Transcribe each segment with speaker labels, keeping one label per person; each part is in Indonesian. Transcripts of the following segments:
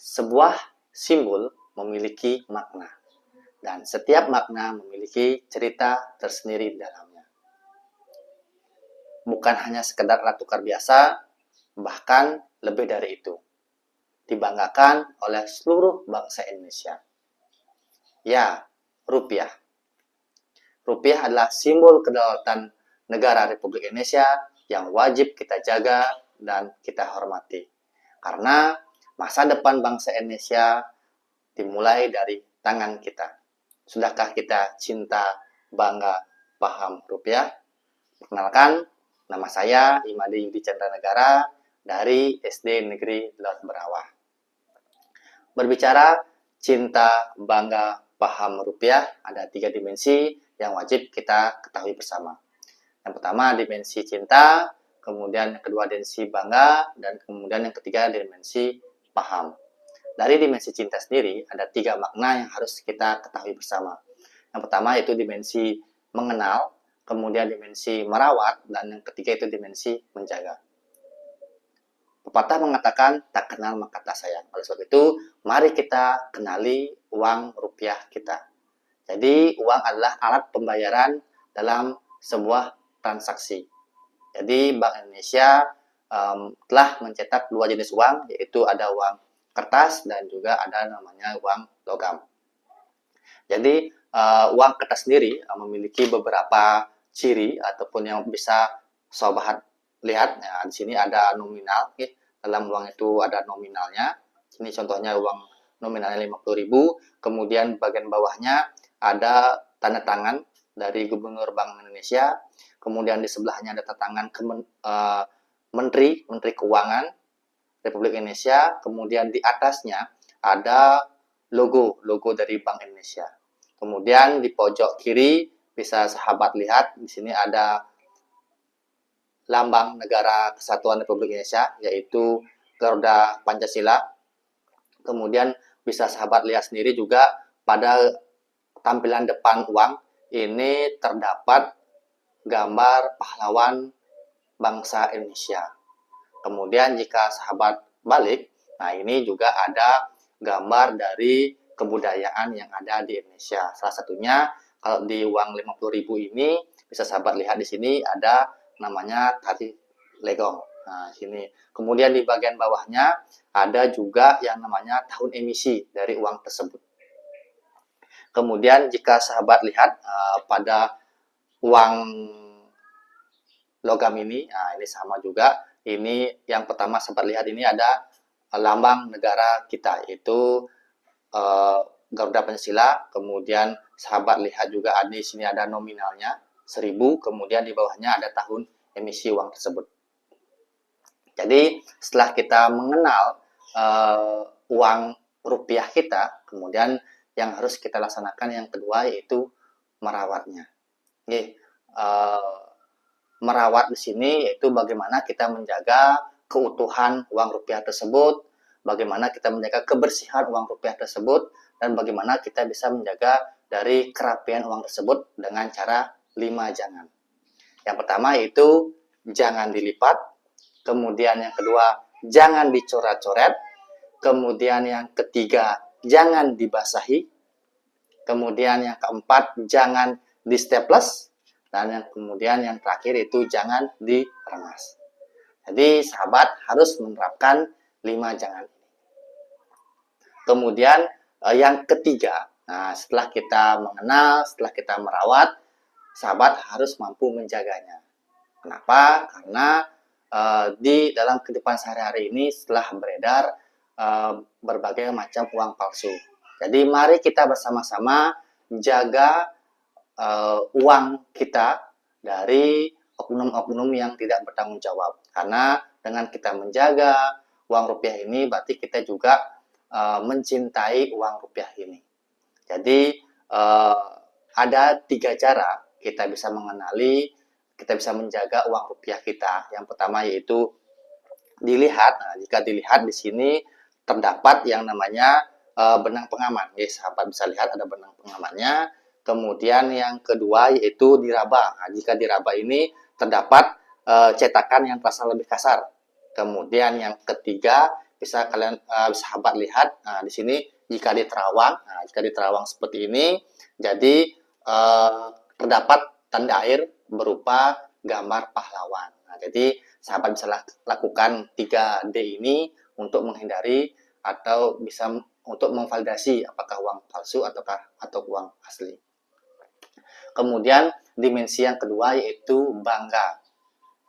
Speaker 1: sebuah simbol memiliki makna, dan setiap makna memiliki cerita tersendiri di dalamnya. Bukan hanya sekedar alat tukar biasa, bahkan lebih dari itu. Dibanggakan oleh seluruh bangsa Indonesia. Ya, rupiah. Rupiah adalah simbol kedaulatan negara Republik Indonesia yang wajib kita jaga dan kita hormati. Karena masa depan bangsa Indonesia dimulai dari tangan kita. Sudahkah kita cinta, bangga, paham rupiah? Perkenalkan, nama saya Imadi Yudi Chandranegara dari SD Negeri Laut Berawah. Berbicara cinta, bangga, paham rupiah, ada 3 dimensi yang wajib kita ketahui bersama. Yang pertama dimensi cinta, kemudian yang kedua dimensi bangga, dan kemudian yang ketiga dimensi paham. Dari dimensi cinta sendiri ada 3 makna yang harus kita ketahui bersama. Yang pertama yaitu dimensi mengenal, kemudian dimensi merawat, dan yang ketiga itu dimensi menjaga. Pepatah mengatakan tak kenal maka tak sayang. Oleh sebab itu, mari kita kenali uang rupiah kita. Jadi, uang adalah alat pembayaran dalam sebuah transaksi. Jadi, Bank Indonesia telah mencetak 2 jenis uang, yaitu ada uang kertas dan juga ada namanya uang logam. Jadi, uang kertas sendiri memiliki beberapa ciri ataupun yang bisa sobat lihat. Nah, di sini ada nominal. Dalam uang itu ada nominalnya. Ini contohnya uang nominalnya 50.000. Kemudian bagian bawahnya ada tanda tangan dari Gubernur Bank Indonesia. Kemudian di sebelahnya ada tanda tangan Menteri Keuangan Republik Indonesia. Kemudian di atasnya ada logo dari Bank Indonesia. Kemudian di pojok kiri bisa sahabat lihat di sini ada lambang Negara Kesatuan Republik Indonesia, yaitu Garuda Pancasila. Kemudian bisa sahabat lihat sendiri juga pada tampilan depan uang ini terdapat gambar pahlawan bangsa Indonesia. Kemudian jika sahabat balik, nah ini juga ada gambar dari kebudayaan yang ada di Indonesia. Salah satunya kalau di uang 50.000 ini bisa sahabat lihat di sini ada namanya tari legong. Nah, sini. Kemudian di bagian bawahnya ada juga yang namanya tahun emisi dari uang tersebut. Kemudian jika sahabat lihat pada uang logam ini, nah ini sama juga. Ini yang pertama sahabat lihat ini ada lambang negara kita, yaitu Garuda Pancasila. Kemudian sahabat lihat juga di sini ada nominalnya 1.000, kemudian di bawahnya ada tahun emisi uang tersebut. Jadi setelah kita mengenal uang rupiah kita, kemudian yang harus kita laksanakan yang kedua yaitu merawatnya. Merawat di sini yaitu bagaimana kita menjaga keutuhan uang rupiah tersebut, bagaimana kita menjaga kebersihan uang rupiah tersebut, dan bagaimana kita bisa menjaga dari kerapian uang tersebut dengan cara 5 jangan. Yang pertama yaitu jangan dilipat, kemudian yang kedua jangan dicoret-coret, kemudian yang ketiga jangan dibasahi, kemudian yang keempat jangan di staples, dan yang kemudian yang terakhir itu jangan diremas. Jadi sahabat harus menerapkan 5 jangan ini. Kemudian yang ketiga, nah setelah kita mengenal, setelah kita merawat, sahabat harus mampu menjaganya. Kenapa? Karena di dalam kehidupan sehari-hari ini setelah beredar berbagai macam uang palsu. Jadi mari kita bersama-sama jaga uang kita dari oknum-oknum yang tidak bertanggung jawab. Karena dengan kita menjaga uang rupiah ini, berarti kita juga mencintai uang rupiah ini. Jadi ada 3 cara kita bisa mengenali, kita bisa menjaga uang rupiah kita. Yang pertama yaitu dilihat. Nah, jika dilihat di sini terdapat yang namanya benang pengaman. Sahabat bisa lihat ada benang pengamannya. Kemudian yang kedua yaitu diraba. Nah, jika diraba ini terdapat cetakan yang terasa lebih kasar. Kemudian yang ketiga bisa kalian sahabat lihat di sini jika di terawang. Nah, jika di terawang seperti ini, jadi terdapat tanda air berupa gambar pahlawan. Nah, jadi sahabat bisa lakukan 3D ini untuk menghindari atau bisa untuk memvalidasi apakah uang palsu atau uang asli. Kemudian dimensi yang kedua yaitu bangga.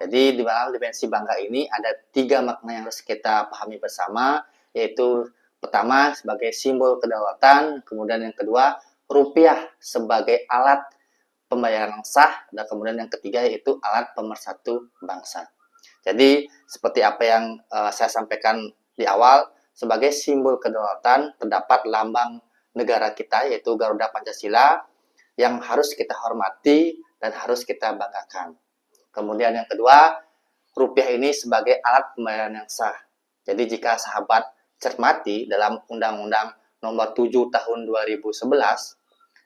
Speaker 1: Jadi di dalam dimensi bangga ini ada 3 makna yang harus kita pahami bersama, yaitu pertama sebagai simbol kedaulatan, kemudian yang kedua rupiah sebagai alat pembayaran sah, dan kemudian yang ketiga yaitu alat pemersatu bangsa. Jadi seperti apa yang saya sampaikan di awal, sebagai simbol kedaulatan terdapat lambang negara kita yaitu Garuda Pancasila yang harus kita hormati dan harus kita banggakan. Kemudian yang kedua, rupiah ini sebagai alat pembayaran yang sah. Jadi jika sahabat cermati dalam Undang-Undang Nomor 7 Tahun 2011,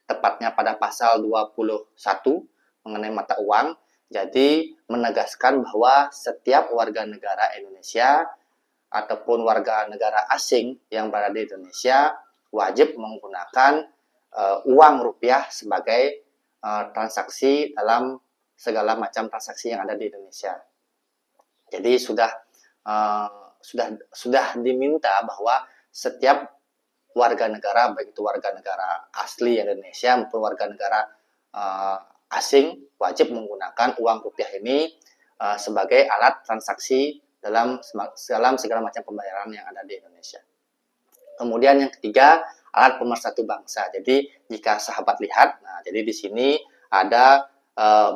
Speaker 1: tepatnya pada pasal 21 mengenai mata uang, jadi menegaskan bahwa setiap warga negara Indonesia ataupun warga negara asing yang berada di Indonesia wajib menggunakan uang rupiah sebagai transaksi dalam segala macam transaksi yang ada di Indonesia. Jadi sudah diminta bahwa setiap warga negara, baik itu warga negara asli Indonesia maupun warga negara asing, wajib menggunakan uang rupiah ini sebagai alat transaksi dalam segala macam pembayaran yang ada di Indonesia. Kemudian yang ketiga, alat pemersatu bangsa. Jadi jika sahabat lihat, nah jadi di sini ada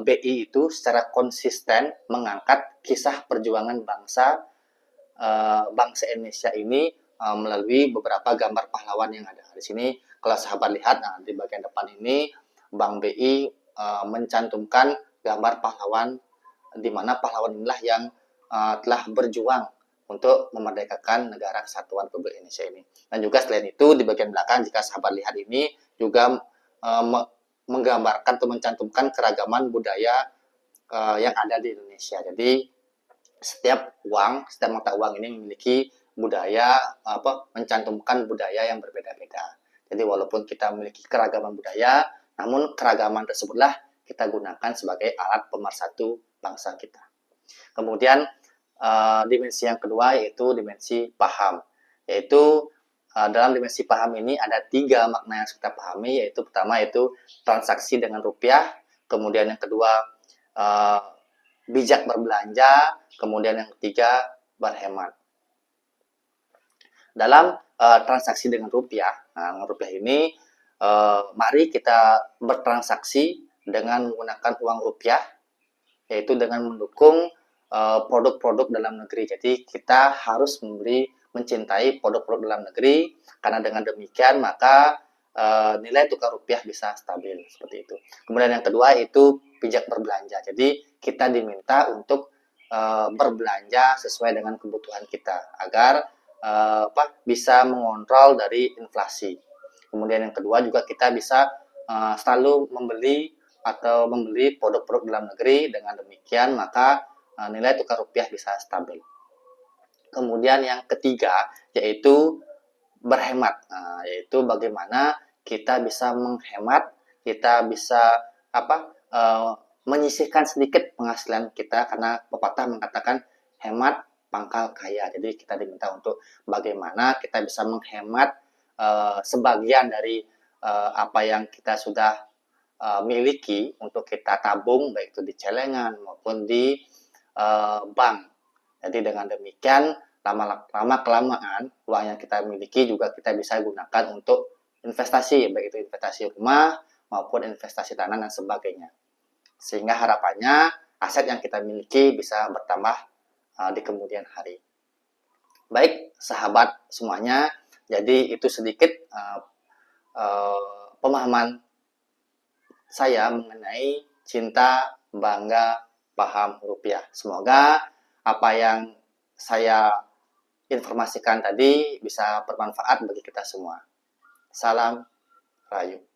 Speaker 1: BI itu secara konsisten mengangkat kisah perjuangan bangsa Indonesia ini melalui beberapa gambar pahlawan yang ada. Di sini kalau sahabat lihat, nah di bagian depan ini Bank BI mencantumkan gambar pahlawan, di mana pahlawan inilah yang telah berjuang untuk memerdekakan negara kesatuan Republik Indonesia ini. Dan juga selain itu di bagian belakang jika sahabat lihat ini juga menggambarkan atau mencantumkan keragaman budaya yang ada di Indonesia. Jadi setiap mata uang ini memiliki budaya mencantumkan budaya yang berbeda-beda. Jadi walaupun kita memiliki keragaman budaya, namun keragaman tersebutlah kita gunakan sebagai alat pemersatu bangsa kita. Kemudian dimensi yang kedua yaitu dimensi paham. Yaitu dalam dimensi paham ini ada 3 makna yang harus kita pahami, yaitu pertama yaitu transaksi dengan rupiah, kemudian yang kedua bijak berbelanja, kemudian yang ketiga berhemat. Dalam transaksi dengan rupiah, rupiah ini mari kita bertransaksi dengan menggunakan uang rupiah, yaitu dengan mendukung produk-produk dalam negeri. Jadi kita harus mencintai produk-produk dalam negeri, karena dengan demikian maka nilai tukar rupiah bisa stabil seperti itu. Kemudian yang kedua itu bijak berbelanja. Jadi kita diminta untuk berbelanja sesuai dengan kebutuhan kita agar bisa mengontrol dari inflasi. Kemudian yang kedua juga kita bisa selalu membeli produk-produk dalam negeri, dengan demikian maka nilai tukar rupiah bisa stabil. Kemudian yang ketiga yaitu berhemat, yaitu bagaimana kita bisa menghemat, kita bisa menyisihkan sedikit penghasilan kita, karena pepatah mengatakan hemat pangkal kaya. Jadi kita diminta untuk bagaimana kita bisa menghemat sebagian dari apa yang kita sudah miliki untuk kita tabung, baik itu di celengan maupun di bank. Jadi dengan demikian lama-kelamaan uang yang kita miliki juga kita bisa gunakan untuk investasi, baik itu investasi rumah maupun investasi tanah dan sebagainya. Sehingga harapannya aset yang kita miliki bisa bertambah di kemudian hari. Baik sahabat semuanya, jadi itu sedikit pemahaman saya mengenai cinta, bangga, paham rupiah. Semoga apa yang saya informasikan tadi bisa bermanfaat bagi kita semua. Salam Rayu.